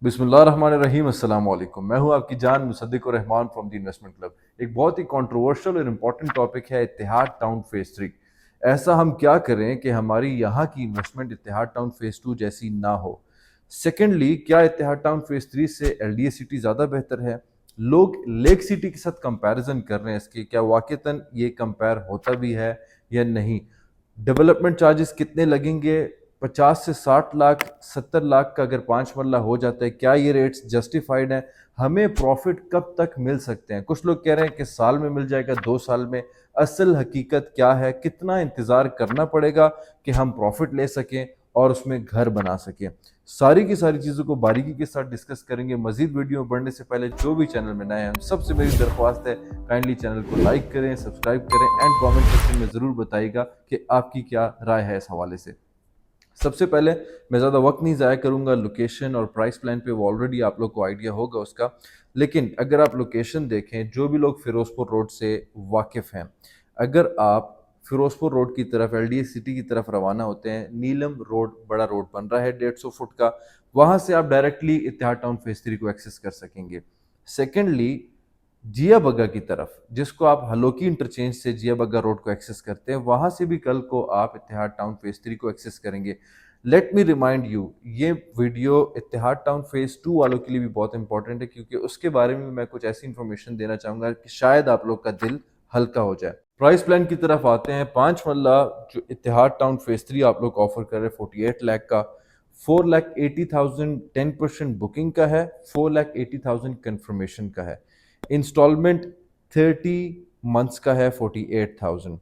بسم اللہ الرحمن الرحیم۔ السلام علیکم، میں ہوں آپ کی جان مصدق الرحمان فرام دی انویسٹمنٹ کلب۔ ایک بہت ہی کنٹروورشل اور امپورٹنٹ ٹاپک ہے اتحاد ٹاؤن فیز 3۔ ایسا ہم کیا کریں کہ ہماری یہاں کی انویسٹمنٹ اتحاد ٹاؤن فیز 2 جیسی نہ ہو؟ سیکنڈلی، کیا اتحاد ٹاؤن فیز 3 سے ایل ڈی اے سٹی زیادہ بہتر ہے؟ لوگ لیک سٹی کے ساتھ کمپیریزن کر رہے ہیں، اس کے کیا واقعتاً یہ کمپیئر ہوتا بھی ہے یا نہیں؟ ڈیولپمنٹ چارجز کتنے لگیں گے؟ 50 سے 60 لاکھ 70 لاکھ کا اگر 5 مرلہ ہو جاتا ہے، کیا یہ ریٹس جسٹیفائیڈ ہیں؟ ہمیں پروفٹ کب تک مل سکتے ہیں؟ کچھ لوگ کہہ رہے ہیں کہ سال میں مل جائے گا، 2 سال میں۔ اصل حقیقت کیا ہے؟ کتنا انتظار کرنا پڑے گا کہ ہم پروفٹ لے سکیں اور اس میں گھر بنا سکیں؟ ساری کی ساری چیزوں کو باریکی کے ساتھ ڈسکس کریں گے۔ مزید ویڈیو بڑھنے سے پہلے جو بھی چینل میں نئے ہیں، سب سے میری درخواست ہے کائنڈلی چینل کو لائک کریں، سبسکرائب کریں اینڈ کامنٹ سیکشن میں ضرور بتائیے گا کہ آپ کی کیا رائے ہے اس حوالے سے۔ سب سے پہلے میں زیادہ وقت نہیں ضائع کروں گا، لوکیشن اور پرائس پلان پہ وہ آلریڈی آپ لوگ کو آئیڈیا ہوگا اس کا، لیکن اگر آپ لوکیشن دیکھیں، جو بھی لوگ فیروز پور روڈ سے واقف ہیں، اگر آپ فیروز پور روڈ کی طرف ایل ڈی اے سٹی کی طرف روانہ ہوتے ہیں، نیلم روڈ بڑا روڈ بن رہا ہے 150 فٹ کا، وہاں سے آپ ڈائریکٹلی اتحاد ٹاؤن فیز 3 کو ایکسس کر سکیں گے۔ سیکنڈلی، جیا بگا کی طرف، جس کو آپ ہلوکی انٹرچینج سے جیا بگا روڈ کو ایکسس کرتے ہیں، وہاں سے بھی کل کو آپ اتحاد ٹاؤن فیز 3 کو ایکسس کریں گے۔ لیٹ می ریمائنڈ یو، یہ ویڈیو اتحاد ٹاؤن فیز 2 والوں کے لیے بھی بہت امپورٹنٹ ہے، کیونکہ اس کے بارے میں کچھ ایسی انفارمیشن دینا چاہوں گا کہ شاید آپ لوگ کا دل ہلکا ہو جائے۔ پرائس پلان کی طرف آتے ہیں۔ 5 مرلہ جو اتحاد ٹاؤن فیز 3 آپ لوگ آفر کر رہے ہیں 48 لاکھ کا، 4,80,000 10% بکنگ کا ہے، 4,80,000 کنفرمیشن کا ہے۔ انسٹالمنٹ 30 منتھس کا ہے 48,000۔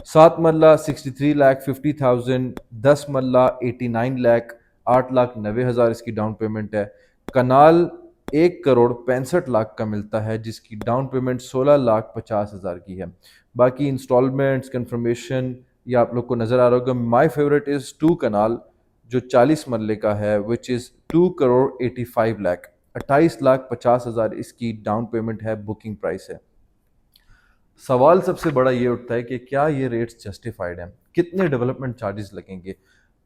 7 مرلہ 63 لاکھ 50,000، 10 مرلہ 89 لاکھ 8,90,000 اس کی ڈاؤن پیمنٹ ہے۔ کنال 1,65,00,000 کا ملتا ہے، جس کی ڈاؤن پیمنٹ 16,50,000 کی ہے۔ باقی انسٹالمنٹس کنفرمیشن یہ آپ لوگ کو نظر آ رہا ہوگا۔ مائی فیوریٹ از 2 کنال جو 40 مرلے کا ہے، وچ از 2,85,00,000، 28,50,000 اس کی ڈاؤن پیمنٹ ہے، بکنگ پرائس ہے۔ سوال سب سے بڑا یہ اٹھتا ہے کہ کیا یہ ریٹس جسٹیفائیڈ ہیں؟ کتنے ڈیولپمنٹ چارجز لگیں گے؟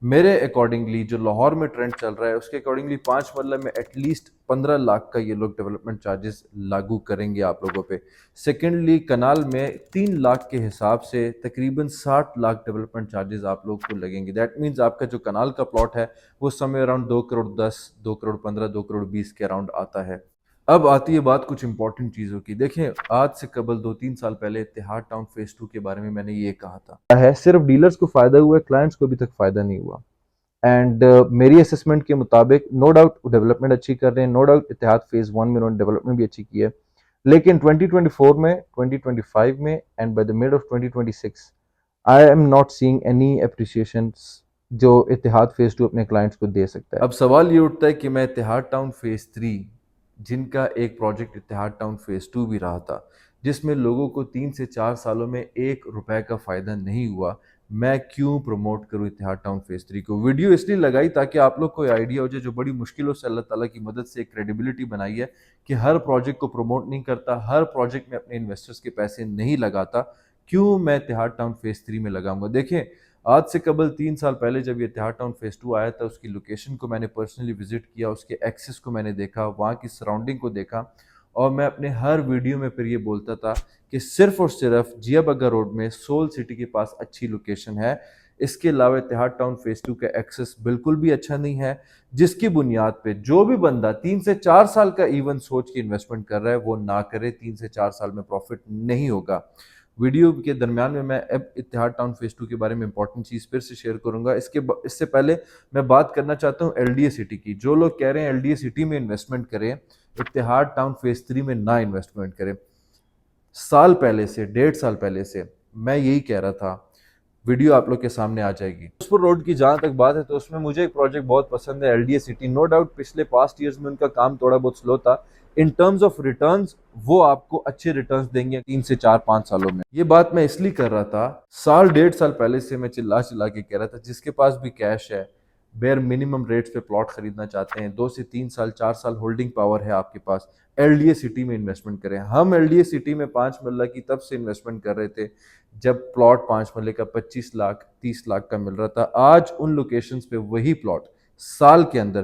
میرے اکارڈنگلی جو لاہور میں ٹرینڈ چل رہا ہے اس کے اکارڈنگلی 5 مرلہ میں ایٹ لیسٹ 15 لاکھ کا یہ لوگ ڈیولپمنٹ چارجز لاگو کریں گے آپ لوگوں پہ۔ سیکنڈلی، کنال میں 3 لاکھ کے حساب سے تقریباً 60 لاکھ ڈیولپمنٹ چارجز آپ لوگ کو لگیں گے۔ دیٹ مینز آپ کا جو کنال کا پلاٹ ہے وہ سمے اراؤنڈ 2,10,00,000 2,15,00,000 2,20,00,000 کے اراؤنڈ آتا ہے۔ اب آتی ہے بات کچھ امپورٹنٹ چیزوں کی۔ دیکھیں، آج سے قبل 2-3 سال پہلے اتحاد ٹاؤن فیز 2 کے بارے میں نے یہ کہا تھا صرف ڈیلرز کو فائدہ ہوا ہے، کلائنٹس کو ابھی تک فائدہ نہیں ہوا۔ اینڈ میری اسسمنٹ کے مطابق نو ڈاؤٹ ڈیولپمنٹ اچھی کر رہے ہیں، نو ڈاؤٹ اتحاد فیز 1 میں انہوں نے ڈیولپمنٹ بھی اچھی کی ہے، لیکن 2024 میں 2025 میں and by the mid of 2026 I am not saying any appreciation جو اتحاد فیز 2 اپنے کلائنٹس کو دے سکتا ہے۔ اب سوال یہ اٹھتا ہے کہ میں اتحاد ٹاؤن فیز 3 جن کا ایک پروجیکٹ اتحاد ٹاؤن فیز 2 بھی رہا تھا، جس میں لوگوں کو 3 سے 4 سالوں میں 1 روپے کا فائدہ نہیں ہوا، میں کیوں پروموٹ کروں اتحاد ٹاؤن فیز 3 کو؟ ویڈیو اس لیے لگائی تاکہ آپ لوگ کو آئیڈیا ہو جائے، جو بڑی مشکلوں سے اللہ تعالیٰ کی مدد سے ایک کریڈیبلٹی بنائی ہے کہ ہر پروجیکٹ کو پروموٹ نہیں کرتا، ہر پروجیکٹ میں اپنے انویسٹرز کے پیسے نہیں لگاتا، کیوں میں اتحاد ٹاؤن فیز 3 میں لگاؤں گا؟ دیکھیں، آج سے قبل 3 سال پہلے جب یہ اتحاد ٹاؤن فیز 2 آیا تھا، اس کی لوکیشن کو میں نے پرسنلی وزٹ کیا، اس کے ایکسس کو میں نے دیکھا، وہاں کی سراؤنڈنگ کو دیکھا، اور میں اپنے ہر ویڈیو میں پھر یہ بولتا تھا کہ صرف اور صرف جیا بگا روڈ میں سول سٹی کے پاس اچھی لوکیشن ہے، اس کے علاوہ اتحاد ٹاؤن فیز 2 کا ایکسس بالکل بھی اچھا نہیں ہے، جس کی بنیاد پہ جو بھی بندہ 3 سے 4 سال کا ایون سوچ کے انویسٹمنٹ کر رہا ہے وہ نہ کرے، 3 سے 4 سال میں پروفٹ نہیں ہوگا۔ ویڈیو کے درمیان میں اب اتحاد ٹاؤن فیز 2 کے بارے میں امپورٹنٹ چیز پھر سے شیئر کروں گا۔ اس سے پہلے میں بات کرنا چاہتا ہوں ایل ڈی اے سٹی کی۔ جو لوگ کہہ رہے ہیں ایل ڈی اے سٹی میں انویسٹمنٹ کریں، اتحاد ٹاؤن فیز 3 میں نہ انویسٹمنٹ کریں، سال پہلے سے 1.5 سال پہلے سے میں یہی کہہ رہا تھا۔ ویڈیو آپ لوگ کے سامنے آ جائے گی۔ فیروز پور روڈ کی جہاں تک بات ہے تو اس میں مجھے ایک پروجیکٹ بہت پسند ہے، L D A city. No doubt پچھلے پاسٹ ایئرز میں ان کا کام تھوڑا بہت سلو تھا، ان ٹرمز آف ریٹرنز وہ آپ کو اچھے ریٹرنز دیں گے 3 سے 4-5 سالوں میں۔ یہ بات میں اس لیے کر رہا تھا، سال 1.5 سال پہلے سے میں چلا کے کہہ رہا تھا، جس کے پاس بھی کیش ہے، بیر منیمم ریٹس پہ پلاٹ خریدنا چاہتے ہیں، 2 سے 3 سال 4 سال ہولڈنگ پاور ہے آپ کے پاس، ایل ڈی اے سٹی میں انویسٹمنٹ کریں۔ ہم ایل ڈی اے سٹی میں 5 مرلہ کی تب سے انویسٹمنٹ کر رہے تھے جب پلاٹ 5 مرلے کا 25 لاکھ 30 لاکھ کا مل رہا تھا۔ آج ان لوکیشنز پہ وہی پلاٹ سال کے اندر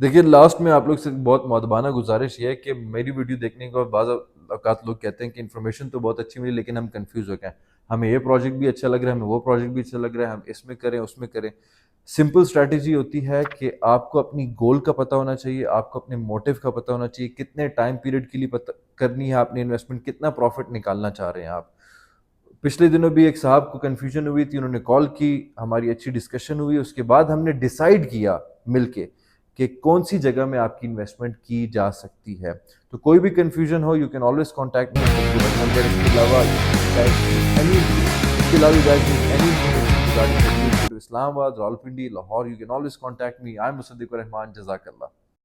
دیکھیے لاسٹ میں آپ لوگ سے بہت مؤدبانہ گزارش یہ ہے کہ میری ویڈیو دیکھنے کے بعد بعض اوقات لوگ کہتے ہیں کہ انفارمیشن تو بہت اچھی ملی لیکن ہم کنفیوز ہو گئے ہیں، ہمیں یہ پروجیکٹ بھی اچھا لگ رہا ہے، ہمیں وہ پروجیکٹ بھی اچھا لگ رہا ہے، ہم اس میں کریں اس میں کریں۔ سمپل اسٹریٹجی ہوتی ہے کہ آپ کو اپنی گول کا پتہ ہونا چاہیے، آپ کو اپنے موٹیو کا پتہ ہونا چاہیے، کتنے ٹائم پیریڈ کے لیے کرنی ہے آپ نے انویسٹمنٹ، کتنا پروفٹ نکالنا چاہ رہے ہیں آپ۔ پچھلے دنوں بھی ایک صاحب کو کنفیوژن ہوئی تھی، انہوں نے کال کی، ہماری اچھی ڈسکشن ہوئی، اس کے بعد ہم نے ڈیسائیڈ کیا مل کے کہ کون سی جگہ میں آپ کی انویسٹمنٹ کی جا سکتی ہے۔ تو کوئی بھی کنفیوژن ہو you can always contact me, اس کے علاوہ Islamabad, Rawalpindi, Lahore, you can always contact me. I am Musaddiq ur Rahman, جزاک اللہ۔